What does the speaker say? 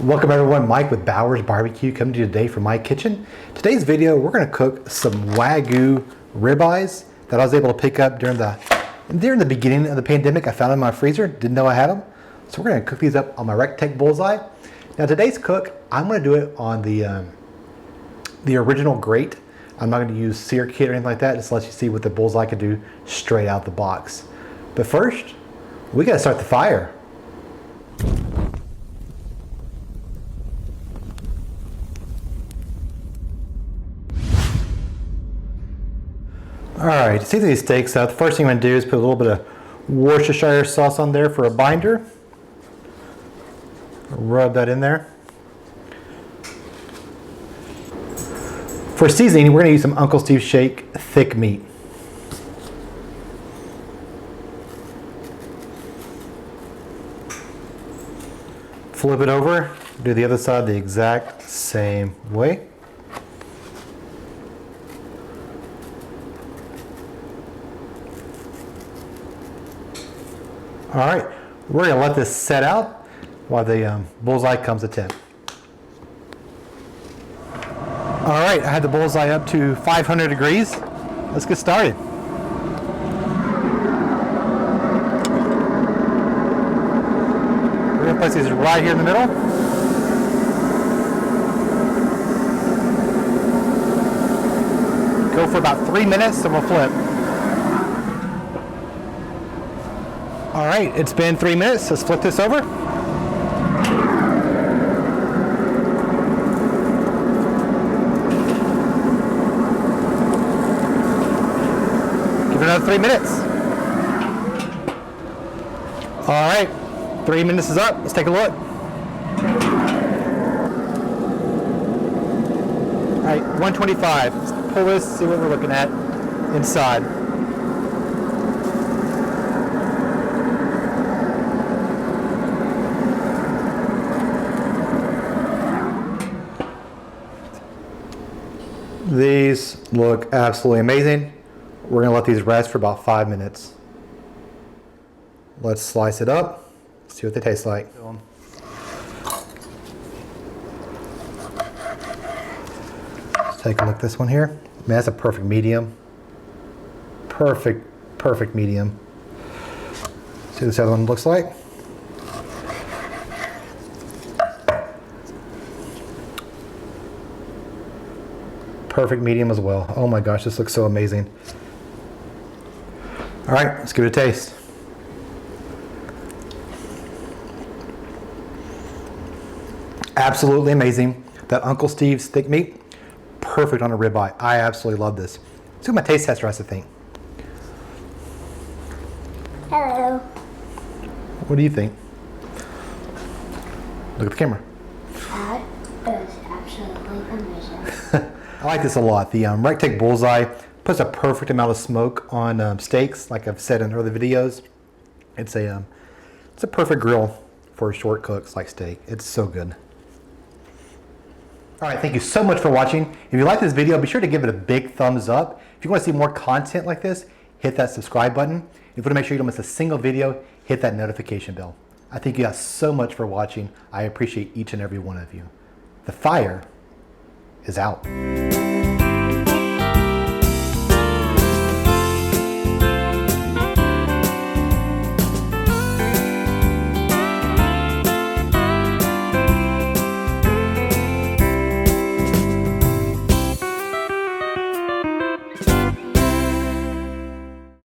Welcome everyone, Mike with Bowers Barbecue coming to you today from my kitchen. Today's video, we're going to cook some Wagyu ribeyes that I was able to pick up during the beginning of the pandemic. I found them in my freezer, didn't know I had them. So we're going to cook these up on my Recteq Bullseye. Now today's cook, I'm going to do it on the original grate. I'm not going to use sear kit or anything like that, just to let you see what the Bullseye can do straight out the box. But first, we got to start the fire. Alright, to season these steaks up, the first thing I'm going to do is put a little bit of Worcestershire sauce on there for a binder. Rub that in there. For seasoning, we're going to use some Uncle Steve's Shake thick meat. Flip it over, do the other side the exact same way. All right, we're gonna let this set out while the Bullseye comes to temp. All right, I had the Bullseye up to 500 degrees. Let's get started. We're gonna place these right here in the middle. Go for about 3 minutes, then we'll flip. All right, it's been 3 minutes. Let's flip this over. Give it another 3 minutes. All right, 3 minutes is up. Let's take a look. All right, 125. Let's pull this, see what we're looking at inside. These look absolutely amazing. We're gonna let these rest for about 5 minutes. Let's slice it up, see what they taste like. Let's take a look at this one here. Man, that's a perfect medium. Perfect medium. See what this other one looks like. Perfect medium as well. Oh my gosh, this looks so amazing. All right, let's give it a taste. Absolutely amazing. That Uncle Steve's thick meat, perfect on a ribeye. I absolutely love this. Let's see what my taste tester has to think. Hello. What do you think? Look at the camera. That is absolutely amazing. I like this a lot. The Recteq Bullseye puts a perfect amount of smoke on steaks, like I've said in earlier videos. It's a perfect grill for short cooks like steak. It's so good. All right, thank you so much for watching. If you like this video, be sure to give it a big thumbs up. If you want to see more content like this, hit that subscribe button. If you want to make sure you don't miss a single video, hit that notification bell. I thank you guys so much for watching. I appreciate each and every one of you. The fire is out.